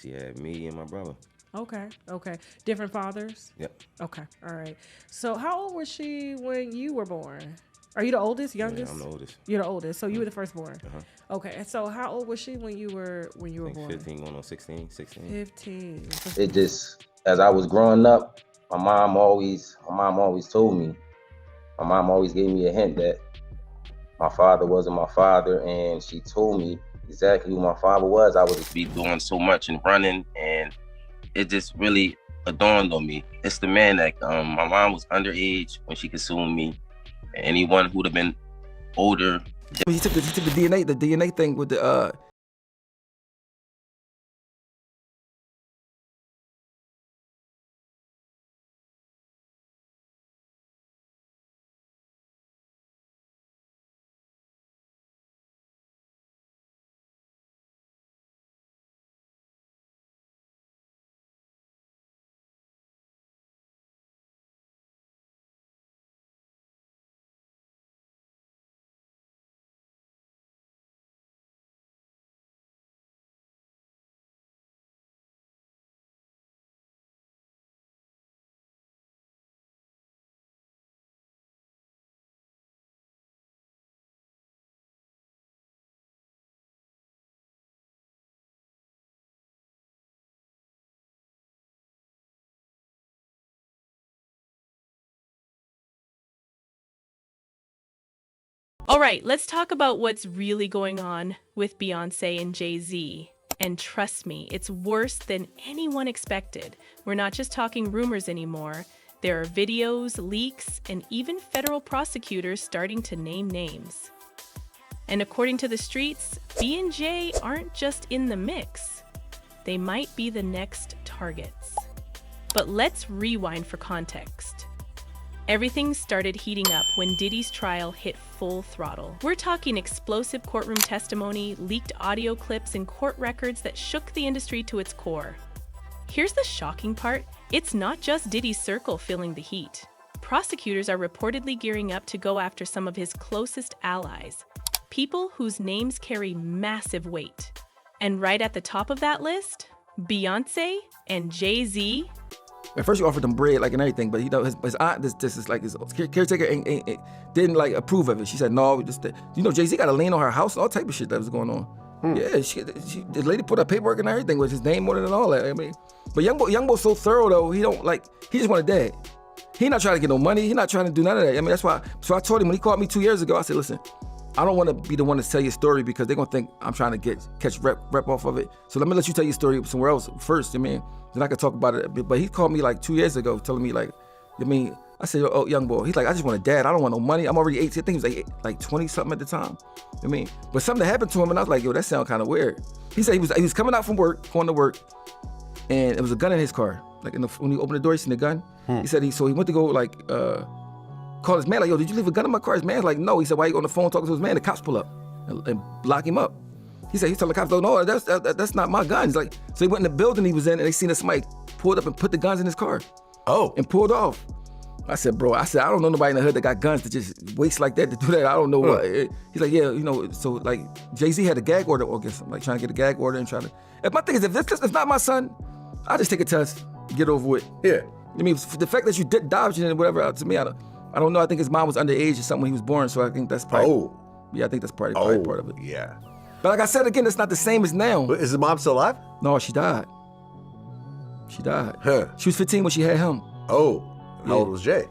She had me and my brother. Okay. Okay. Different fathers? Yep. Okay. All right. So how old was she when you were born? Are you the oldest, Yeah, I'm the youngest? oldest. You're the oldest. So you were Mm. the firstborn. Uh-huh. Okay. And so how old was she when you were I think born? 15 going on 16, 16. 15. It just, as I was growing up, my mom always told me, my mom always gave me a hint that my father wasn't my father, and she told me exactly who my father was. I would just be doing so much and running, and it just really dawned on me. It's the man that my mom was underage when she consumed me. And anyone who'd have been older. He took the DNA thing with the All right, let's talk about what's really going on with Beyonce and Jay-Z. And trust me, it's worse than anyone expected. We're not just talking rumors anymore. There are videos, leaks, and even federal prosecutors starting to name names. And according to the streets, B and J aren't just in the mix. They might be the next targets. But let's rewind for context. Everything started heating up when Diddy's trial hit full throttle. We're talking explosive courtroom testimony, leaked audio clips, and court records that shook the industry to its core. Here's the shocking part. It's not just Diddy's circle feeling the heat. Prosecutors are reportedly gearing up to go after some of his closest allies, people whose names carry massive weight. And right at the top of that list, Beyonce and Jay-Z. At first, you offered him bread, like, and everything, but his aunt, this is like his caretaker, didn't like approve of it. She said no. Jay-Z got a lien on her house, all type of shit that was going on. Yeah, the lady put up paperwork and everything with his name on it and all that. I mean, but young boy's so thorough though. He just want a dad. He not trying to get no money. He not trying to do none of that. I mean, that's why. So I told him when he called me 2 years ago. I said, listen, I don't want to be the one to tell your story because they're gonna think I'm trying to catch rep off of it. So let me let you tell your story somewhere else first. I mean, then I could talk about it. But he called me like 2 years ago, telling me like, I said, oh, young boy. He's like, I just want a dad. I don't want no money. I'm already 18. I think he was like 20 something at the time. But something happened to him, and I was like, yo, that sounds kind of weird. He said he was coming out from work, going to work, and it was a gun in his car. Like when he opened the door, he seen the gun. He said he went to go call his man, like, yo, did you leave a gun in my car? His man's like, no. He said, why you on the phone talking to his man? The cops pull up and lock him up. He said, he's telling the cops, no, that's not my gun. He's like, so he went in the building he was in, and they seen somebody pulled up and put the guns in his car. Oh. And pulled off. I said, bro, I don't know nobody in the hood that got guns to just waste like that to do that. I don't know what. He's like, yeah, so like Jay-Z had a gag order against him, like trying to get a gag order and trying to. If my thing is, if it's not my son, I'll just take a test, get over with. Yeah. I mean, the fact that you did dodge it and whatever, to me, I don't know. I think his mom was underage or something when he was born, so I think that's probably. Oh. Yeah, I think that's probably part of it. Yeah. But like I said again, it's not the same as now. But is the mom still alive? No, she died. She died. Huh. She was 15 when she had him. Oh. How old was Jay?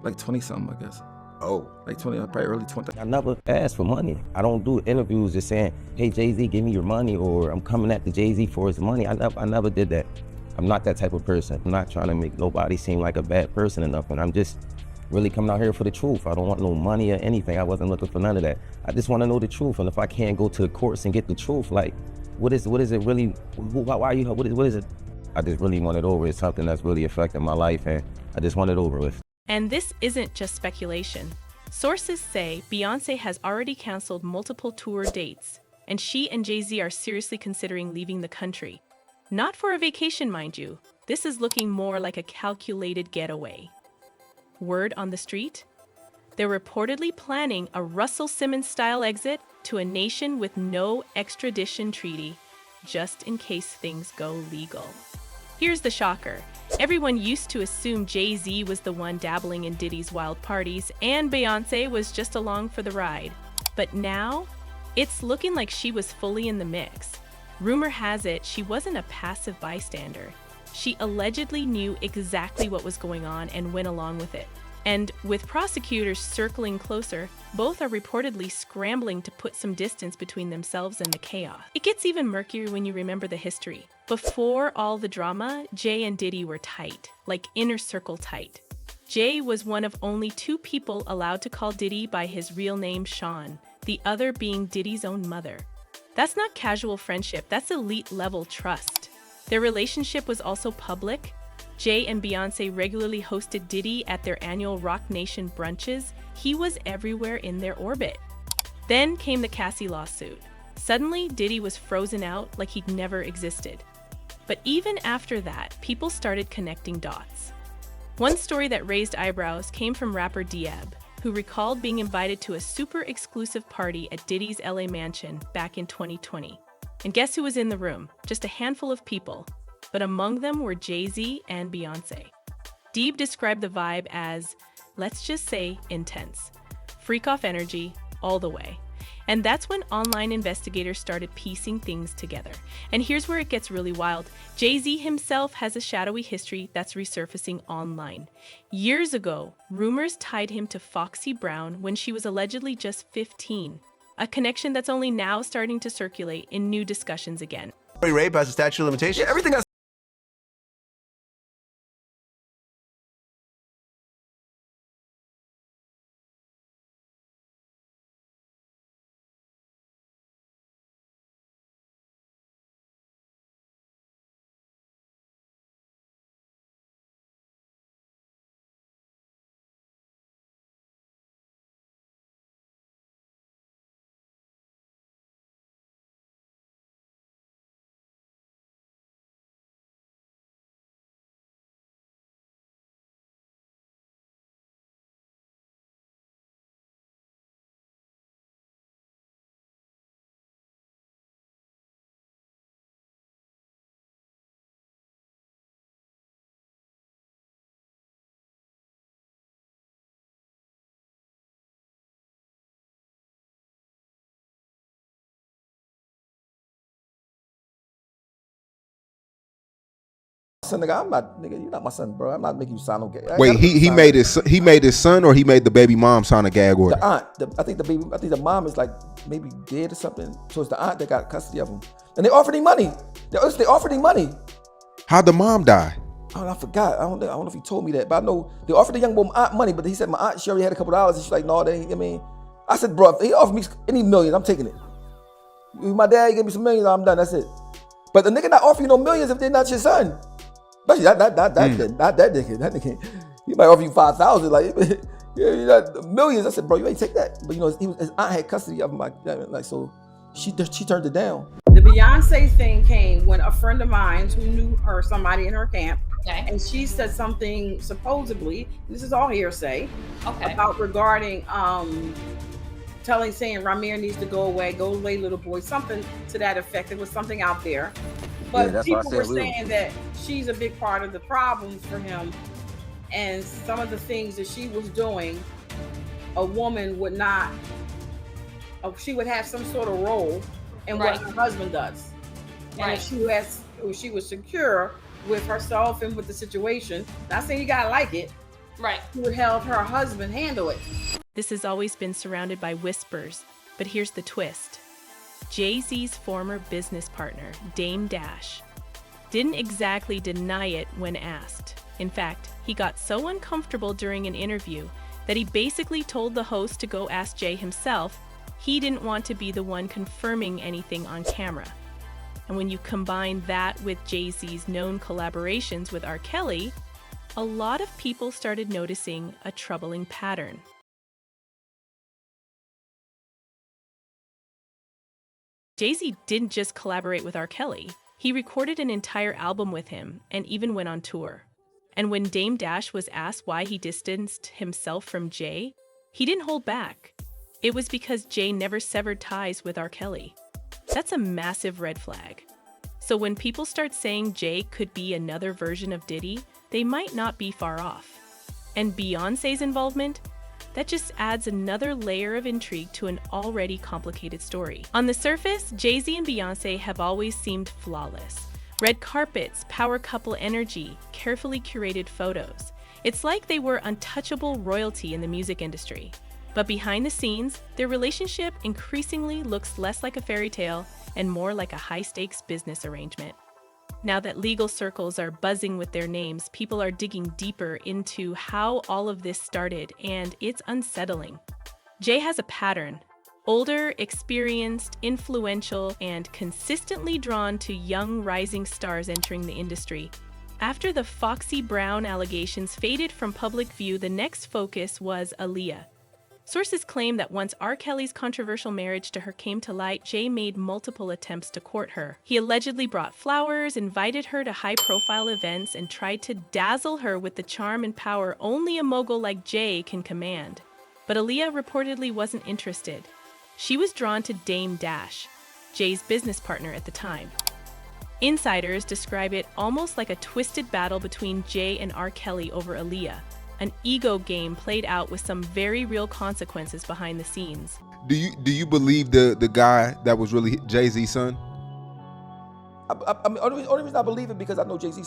Like 20 something, I guess. Oh. Like 20, probably early 20. I never asked for money. I don't do interviews just saying, hey, Jay-Z, give me your money, or I'm coming at the Jay-Z for his money. I never did that. I'm not that type of person. I'm not trying to make nobody seem like a bad person or nothing. I'm just really coming out here for the truth. I don't want no money or anything. I wasn't looking for none of that. I just want to know the truth. And if I can't go to the courts and get the truth, like, what is it really, why are you, what is it? I just really want it over. It's something that's really affecting my life, and I just want it over with. And this isn't just speculation. Sources say Beyonce has already canceled multiple tour dates, and she and Jay-Z are seriously considering leaving the country. Not for a vacation, mind you. This is looking more like a calculated getaway. Word on the street? They're reportedly planning a Russell Simmons-style exit to a nation with no extradition treaty. just in case things go legal. Here's the shocker. Everyone used to assume Jay-Z was the one dabbling in Diddy's wild parties and Beyonce was just along for the ride. But now, it's looking like she was fully in the mix. Rumor has it she wasn't a passive bystander. She allegedly knew exactly what was going on and went along with it. And with prosecutors circling closer, both are reportedly scrambling to put some distance between themselves and the chaos. It gets even murkier when you remember the history. Before all the drama, Jay and Diddy were tight, like inner circle tight. Jay was one of only 2 people allowed to call Diddy by his real name, Sean, the other being Diddy's own mother. That's not casual friendship, that's elite level trust. Their relationship was also public. Jay and Beyonce regularly hosted Diddy at their annual Rock Nation brunches. He was everywhere in their orbit. Then came the Cassie lawsuit. Suddenly, Diddy was frozen out like he'd never existed. But even after that, people started connecting dots. One story that raised eyebrows came from rapper Diab, who recalled being invited to a super exclusive party at Diddy's LA mansion back in 2020. And guess who was in the room? Just a handful of people. But among them were Jay-Z and Beyonce. Deeb described the vibe as, let's just say, intense. Freak-off energy all the way. And that's when online investigators started piecing things together. And here's where it gets really wild. Jay-Z himself has a shadowy history that's resurfacing online. Years ago, rumors tied him to Foxy Brown when she was allegedly just 15. A connection that's only now starting to circulate in new discussions again. Rape has a statute of limitations. Yeah, everything got son, nigga, I'm not, nigga, you're not my son, bro. I'm not making you sign no gag. Wait, he made his son, or he made the baby mom sign a gag order? The aunt, I think the mom is like maybe dead or something. So it's the aunt that got custody of him, and they offered him money. They offered him money. How'd the mom die? Oh, I forgot. I don't know if he told me that, but I know they offered the young woman aunt money, but he said my aunt, she already had a couple dollars, and she's like, no, they ain't. I mean, I said, bro, if he offered me any millions, I'm taking it. If my dad gave me some millions, I'm done. That's it. But the nigga not offering you no millions if they're not your son. Especially not that nigga. That nigga, he might offer you 5,000, like yeah, you got millions. I said, bro, you ain't take that. But you know, his aunt had custody of him, like so. She turned it down. The Beyonce thing came when a friend of mine who knew her, somebody in her camp, and she said something supposedly, this is all hearsay, about regarding saying Rymir needs to go away little boy, something to that effect. It was something out there. But Yeah, people were saying that she's a big part of the problem for him, and some of the things that she was doing, a woman would not, she would have some sort of role in what her husband does. And if she was secure with herself and with the situation, not saying you gotta like it, she would help her husband handle it. This has always been surrounded by whispers, but here's the twist. Jay-Z's former business partner, Dame Dash, didn't exactly deny it when asked. In fact, he got so uncomfortable during an interview that he basically told the host to go ask Jay himself. He didn't want to be the one confirming anything on camera. And when you combine that with Jay-Z's known collaborations with R. Kelly, a lot of people started noticing a troubling pattern. Jay-Z didn't just collaborate with R. Kelly. He recorded an entire album with him and even went on tour. And when Dame Dash was asked why he distanced himself from Jay, he didn't hold back. It was because Jay never severed ties with R. Kelly. That's a massive red flag. So when people start saying Jay could be another version of Diddy, they might not be far off. And Beyonce's involvement? That just adds another layer of intrigue to an already complicated story. On the surface, Jay-Z and Beyonce have always seemed flawless. Red carpets, power couple energy, carefully curated photos. It's like they were untouchable royalty in the music industry. But behind the scenes, their relationship increasingly looks less like a fairy tale and more like a high-stakes business arrangement. Now that legal circles are buzzing with their names, people are digging deeper into how all of this started, and it's unsettling. Jay has a pattern. Older, experienced, influential, and consistently drawn to young rising stars entering the industry. After the Foxy Brown allegations faded from public view, the next focus was Aaliyah. Sources claim that once R. Kelly's controversial marriage to her came to light, Jay made multiple attempts to court her. He allegedly brought flowers, invited her to high-profile events, and tried to dazzle her with the charm and power only a mogul like Jay can command. But Aaliyah reportedly wasn't interested. She was drawn to Dame Dash, Jay's business partner at the time. Insiders describe it almost like a twisted battle between Jay and R. Kelly over Aaliyah. An ego game played out with some very real consequences behind the scenes. Do you believe the guy that was really Jay-Z's son? I mean, only reason I believe it because I know Jay-Z